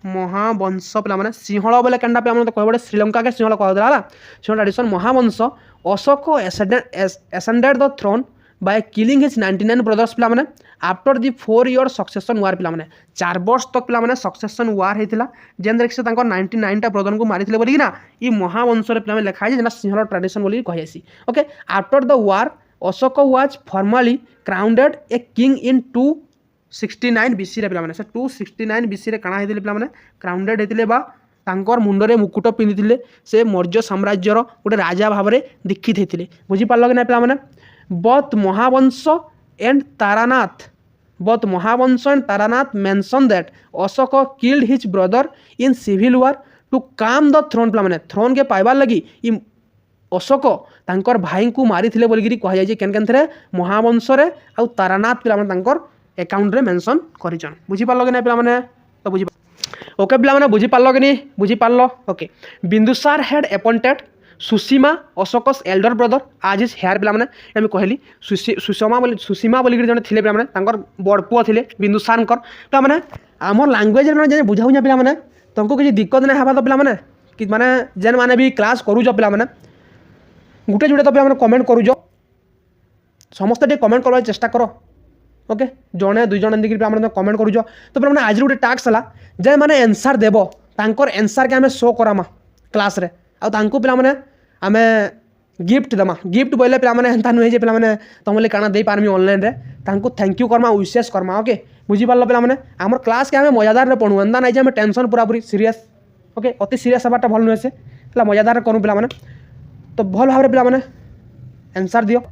पिला माने सिंहल बोले केनटा पे तो कहबे श्रीलंका के सिंहल कहला हला Sinhala tradition Mahavamsa Ashoka ascended the throne by killing his 99 brothers पिला माने after the 4 year succession war पिला माने 4 वर्ष तक पिला माने सक्सेशन वार हेतिला जेन से तांको 99 टा ब्रदर को मारिथिले बोली ना ई महावंश रे पिला माने लिखा है जेना सिंहल ट्रेडिशन बोली कहि आसी okay after the war Ashoka was formally crowned a king in 269 BC रे पिला माने से 269 BC रे काना हेतिले पिला माने क्राउंडेड हेतिले बा तांकर मुंडरे मुकुट पिंधिथिले से मौर्य साम्राज्यर गोटे राजा भाव में दीक्षित हेतिले बुझी पारल कि ना पिला माने both Mahavamsa and Tarannath mention that Ashoka killed his brother in civil war to calm the throne पिला माने throne के पाइबार लगी इ अशोक तांकर भाई को मारी थिले बोलिगिरी कह जाय जे केन केन थरे महावंश रे आ तारानाथ पिला माने तांकर अकाउंट रे मेंशन करिचन बुझी पारल कि ना पिला माने तो बुझी ओके पिला माने बुझी पारल कि नी बुझी पारल okay Bindusara had appointed Susima Ashoka's elder brother as is heir पिला माने आम कहली सुसीमा बोलिक जन थे पिला माने बड़ पुओ थे बिंदुसारकर पिला माने आम लांगुएज मैंने बुझाऊ पिला माने तुमको किसी दिक्कत नहीं हवा तो पिला माने कि माने जेन माने भी क्लास करूज पिला माने गुटे जुटे तो पिला माने कमेंट करूज समस्त टे कमेंट करवा चेष्टा करो ओके जड़े दुई जन एमती पिला माने कमेंट करूज तो पिला माने आज गोटे टास्क है जे माने आंसर देव तांकर आंसर के आम शो करामा क्लास रे आ तांको पिला माने आमे गिफ्ट दमा गिफ्ट बोले पिला माने हेंता नुहे जे पिला माने तमले काना दे पारमी ऑनलाइन रे तांको थैंक यू करमा विशेष करमा ओके बुझी पारल पिला माने हमर क्लास के हमें मजादार रे पढु एंता नै जे हमें टेंशन पूरा पूरी सीरियस ओके अति सीरियस हबाटा भल नुहे से पिला मजादार रे करू पिला माने तो भल भाव रे पिला माने आंसर दियो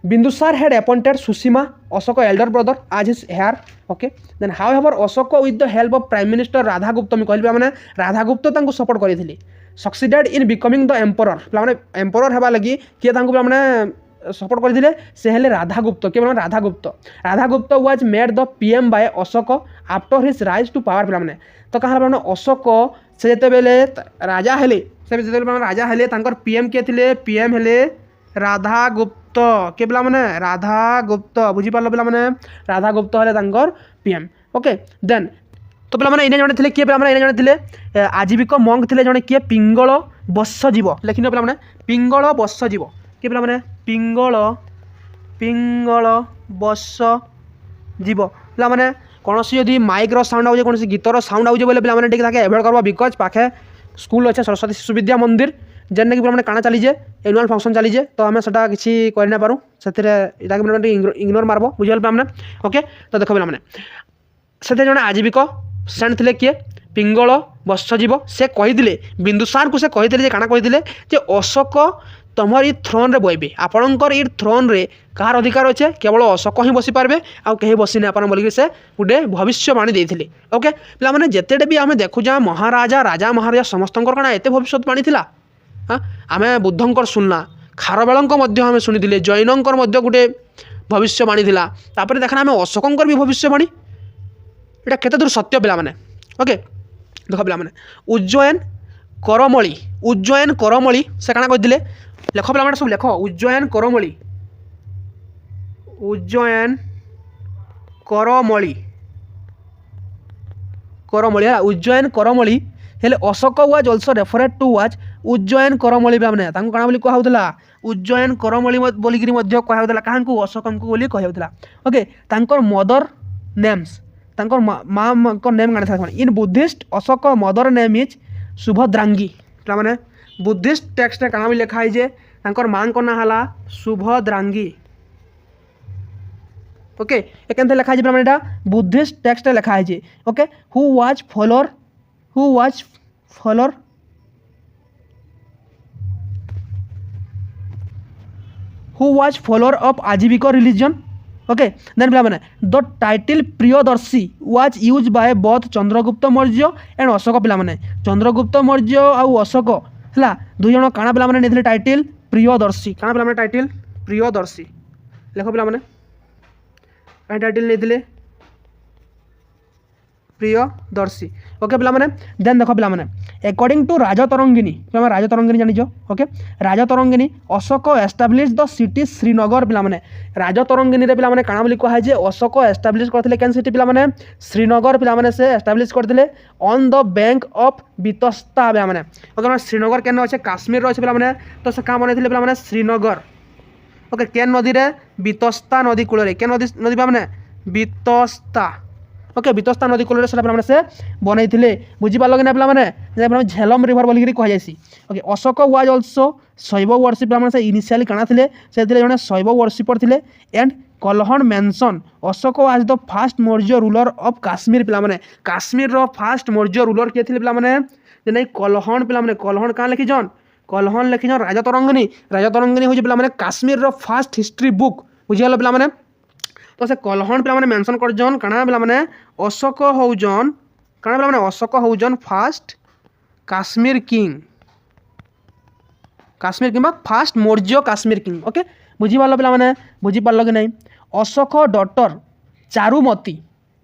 Bindusara had appointed Susima Ashoka elder brother as his heir okay then however Ashoka with the help of prime minister Radhagupta मी कहली पिला माने राधागुप्त तांको सपोर्ट करिथिले succeeded in becoming the emperor पिला एम्परर हेबा लगी किए तांको पिला सपोर्ट करथिले से हेले राधागुप्त के पिला Radhagupta was made the PM by Ashoka after his rise to power पिला तो कहा पिला अशोक से जेते बेले राजा हेले से जेते बेले राजा हेले तांकर पीएम के थिले पीएम हेले राधागुप्त के पिला राधागुप्त बुझी पारल पिला राधागुप्त हेले तांकर पीएम ओके देन तो पिला माने इने जने थिले किए पिला माने इने जने थिले आजीविक मंग थिले जने किए पिंगल बस्सजीव लेखिन पिला माने पिंगल बस्सजीव के पिला माने पिंगल बस्सजीव पिला माने कोनोसी यदि माइक रो साउंड आउजे कोनोसी गीतर साउंड आउजे बोले पिला माने ठीक थाके एवॉइड करबा बिकॉज पाखे स्कूल अच्छे सरस्वती शिशु विद्या मंदिर जेने कि पिला माने काना चली जे एनुअल फंक्शन चली जे तो हमें सेटा किछि करि ना पारू सेतिरे इटा के माने इग्नोर मारबो बुझल पिला माने ओके तो देखो पिला माने सेते जने आजीविक सेंड थे किए पिंगल बस्सजीव से कही बिंदुसार को से कही काना कही अशोक तुम ये थ्रोन रे बइबे आपणकर ये थ्रोन रे कहार अधिकार अच्छे केवल अशोक ही बसी पारे आउ कहीं बसी ना पार बोलिक से गोटे भविष्यवाणी देते ओके पे जिते भी आम देखुचा महाराजा राजा महाराजा समस्त कण एत भविष्यवाणी था हाँ आम बुद्धंकर सुनला खारवेल आम शुणी जैनकर गोटे भविष्यवाणी था देखना आम अशोकंकर भी भविष्यवाणी एटा केते दूर सत्य पिला माने ओके देख पे उज्जयन करमली से काଣା कहते लेख पे सब लेख उज्जयन करमली है उज्जयन करमली हेले Ashoka was also referred to was उज्जयन करमली पे काଣା बोली कहउतला उज्जयन करमली बोलिकी कहउतला काहू अशोकंकु बोली कहउतला ओके तांकर मदर नेम्स तांकर माँ को नेम काଣା था इन Buddhist Ashok mother name is Subhadrangi पे बुद्धिस्ट टेक्स्ट काଣା भी लिखा है जे तांकर माँ को ना हला सुभद्रांगी ओके एकेंथे लिखा है पे बुद्धिस्ट टेक्स्ट लिखा है okay who was follower of आजीविका रिलीजन ओके देन पे the title Priyadarshi was use by both Chandragupta Maurya and Ashok पे चंद्रगुप्त मौर्य आउ अशोक है दुई जन काଣା पे नहीं टाइटल प्रियदर्शी काଣା पे टाइटल प्रियदर्शी लेख पे टाइटल नहीं प्रियदर्शी ओके पे देन देख पे अकॉर्डिंग टू राजतरंगिणी राजतरंगिणी जानिछ okay Rajatarangini Ashoka establish the city Srinagar पे राजतरंगिणी रे पे काଣା बोली कहा जे अशोक एस्टाब्लिश करथिले केन सिटी पे श्रीनगर पे से एस्टाब्लिश करथिले on the bank of Vitasta पे ओके श्रीनगर केन अच्छे काश्मीर अच्छे पे तो से क्या बनई पे श्रीनगर ओके केन नदी रे बितस्ता नदी कूल के नदी पे बितस्ता ओके बितस्ता नदी कूल से बनई बुझीपार कि पे झेलम रिवर बोलिक कहुसी okay Ashoka was also Shaiva worship से इनिशियली काଣା थे से जड़े शैव वर्शिपर थे and Kalhana mention Ashoka was the first Maurya ruler of Kashmir पे काश्मीर फास्ट मौर्य रूलर किए थे पे कलहन पे कलहन क्या लिखिछन कलहन लिखिछन राजतरंगिणी हूँ पे काश्मीर फास्ट हिस्ट्री बुक बुझीगल पे तो से कलहन पे मेंशन कर जन काଣା पे अशोक हौजन काଣା पे अशोक हौजन first Kashmir king first Maurya Kashmir king okay बुझीपार पे बुझीपार कि नहीं Ashoka daughter Charumati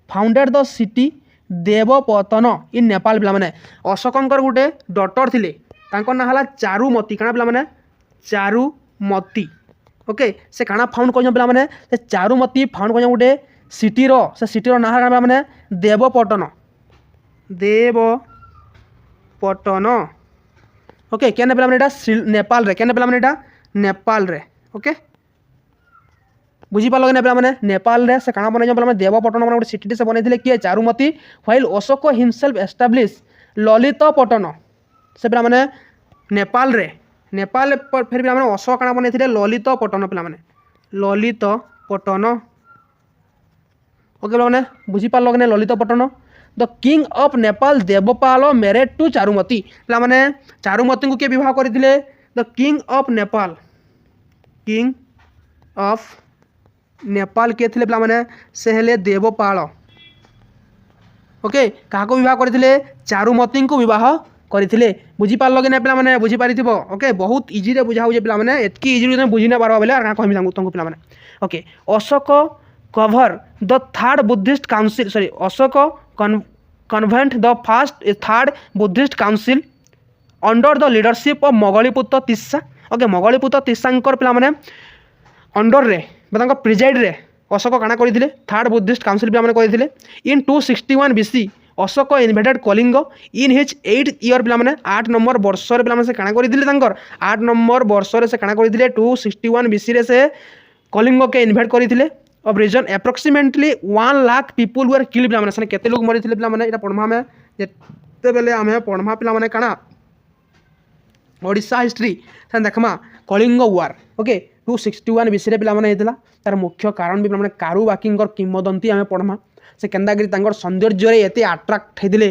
founded the city Devapatan in Nepal पे अशोकंकर गोटे डॉटर थिले तांकर ना हला चारुमती काଣା पे चारुमती ओके से काଣା फाउंड कर पे चारुमती फाउंड कर गोटे सिटीर से सिटीर ना पे देवपटन ओके केने पे नेपाल रे केने पे नेपाल रे ओके बुझीपार कि पे नेपाल रे से काଣା बनै पे देवपटन गोटे सिटी से बनई किए Charumati while Ashoka himself establish Lalitpatan से पे नेपाल रे नेपाल फिर भी अशोक काଣା बनै ललितपटन पे ललितपटन ओके पे बुझीपार कि Lalitpatan the king of Nepal Devapal married to Charumati पे चारुमती को किए विवाह करते द किंग ऑफ नेपाल किए थे पे से हेले देवपाल ओके क्या विवाह करते चारुमती को विवाह करते बुझीपार कि नहीं पे बुझीपार ओके बहुत इजी रे बुझा हो पे एतकी इजी बुझी ना पार बोले क्या कहमी तुमको पे okay Ashoka cover the third Buddhist council sorry Ashoka convened the first third Buddhist council under the leadership of Moggaliputta Tissa okay Moggaliputta तिस्सांकर पे अंडर रे प्रिजाइड रे अशोक काଣା करते थर्ड बुद्धिस्ट काउंसिल पे करते in 261 BC Ashoka invaded Kalinga in his 8th year पे 8 नंबर वर्ष पे से काଣା करते 8 नंबर वर्ष से काଣା करते 261 BC रे से कलिंग के इन्वेड करते of reason approximately 1 lakh people were killed पे केते लोग मरी पे पढ़मा में जिते बेले आम पढ़मा पे काଣା ओडिशा हिस्ट्री से देखमा कलिंग वार ओके 261 BC पे तार मुख्य कारण भी पे कारुबाकीर किंवदंती आम पढ़मा से केन्दागिरी तांकर सौंदर्य एते अट्राक्ट होते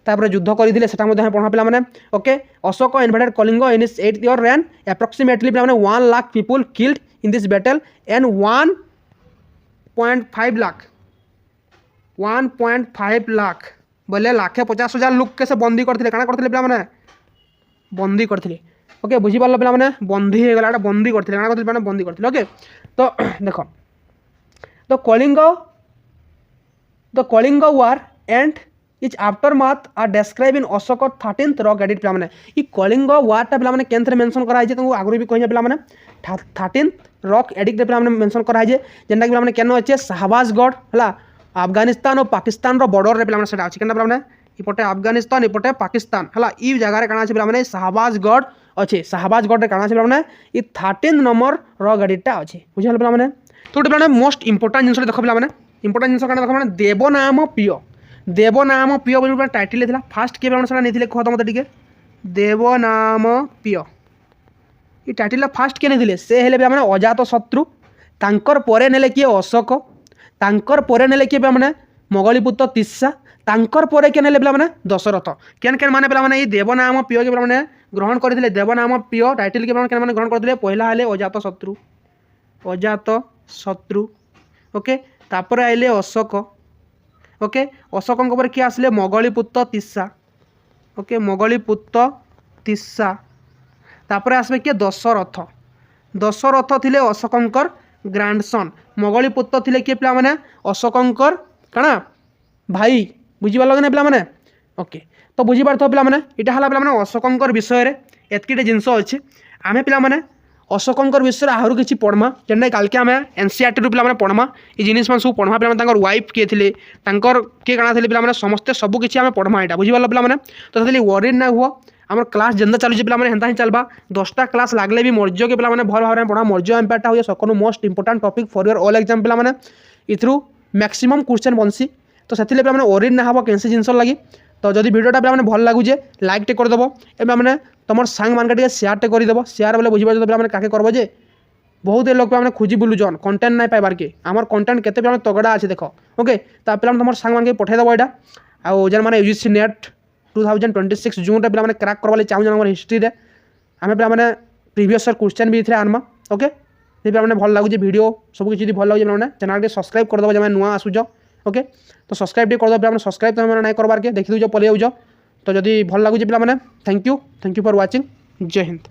तापर युद्ध करते पढ़ा पे okay Ashoka invaded Kalinga in his 8th year reign approximately पे 1 lakh people killed in this battle and 1.5 lakh बोले 1,50,000 लोग के से बंदी करते काଣା करते पे बंदी करते ओके बुझीपार पे बंदी हो गला बंदी करते काଣା करते बंदी करते ओके तो देख the Kalinga war and is aftermath are describe in Ashoka 13th rock एडिट पे मैंने ये कलिंग वार्डटा पे केंद्र मेंशन कराई तुमको आगु भी कही पे मैंने 13th रॉक एडिट पे मेंशन कराई जेनटा कि केन अच्छे शाहबाजगढ़ है अफगानिस्तान और पाकिस्तान बॉर्डर रे पे सेटा अच्छे के इपटे अफगानिस्तान इपटे पाकिस्तान है ये जगह काଣା अच्छे पे शाहबाजगढ़ अच्छे शाहबाजगढ़ काଣା अच्छे पे ये 13th नंबर रॉक एडिटा अच्छे बुझे पे तो गोटे पे मोस्ट इंपोर्टाट जिन देख पे इंपोर्टाट जिन क्या देख देवनाम पिय देवनाम पिय बोली टाइटल था फास्ट किए पे नहीं कह तो मत देवनाम पिय ये टाइटल फास्ट किए नहीं से हेले पे अजात शत्रु तांकर परे नेले किए अशोक तांकर परे नेले किए पे मोगलीपुत्र तिस्सा तांकर परे किए नेले पे दशरथ केन केन माने पे ये देवनाम पिय के पे ग्रहण करते देवनाम पिय टाइटल के पे ग्रहण करते पहला हेले अजात शत्रु ओके तापर आइले अशोक ओके अशोक पर किए आसिले मोगलीपुत्र तिस्सा ओके मोगलीपुत्र तिस्सा तापर आसबे किए दशरथ दशरथ थिले अशोकंकर ग्रांडसन मोगलीपुत्र थिले किए पिला माने अशोकंकर काଣା भाई बुझीबार लगे ना पिला माने ओके तो बुझीबार तो पिला माने इटा हला पिला माने अशोकंकर विषय रे एतकीटे जिंस अछि आमे पिला माने अशोकंकर विषय आहरी किसी पढ़मा जेनटा काल के आम एनसीईआरटी रु पे पढ़मा ये जिनिस सब पढ़मा पे वाइफ किए थे किए काଣା थे पे समस्ते सब किसी आम पढ़मा यहाँ बुझीपार पे तो से वरीड ना हुआ आम क्लास जेनता चलुचे पे हेन्ता ही चलवा 10टा क्लास लगले भी मर्ज के पे भल भाव में पढ़ा मर्ज एम्पायरटा हुए सकूँ most important topic for your all exam पे इथ्रु मैक्सिमम क्वेश्चन बनसी तो से पे वरीड ना हम कैसी जिन लगी तो जब भिडियोटा पे भल लगुचे लाइक टे करदेव एवं तुम सांग मान के शेयर टे करदेव शेयर बोले बुझे पे काके करब जे बहुत लोग पे खोजी बुलुचन कंटेंट नहीं पाइबार के आमर कंटेंट केते पे तगड़ा अच्छे देख ओके तो पे तुम सांग मान के पठेदेव यहाँ आउ जेन मैंने यूजीसी नेट 2026 जून पे पे क्रैक करवा चाहूँ हिस्ट्री रे आम पे प्रीवियस क्वेश्चन भी इथे आनमा ओके पे भल लगुचे वीडियो सब किसी भल लगे पे चैनल के सब्सक्राइब करदेव जब नुआ आसुच ओके तो सब्सक्राइब टे करदेव पे सब्सक्राइब तुम नहीं करबार के देखी दूच पलि जाऊँ तो जदि भल लगुचे पे थैंक यू फॉर वाचिंग जय हिंद।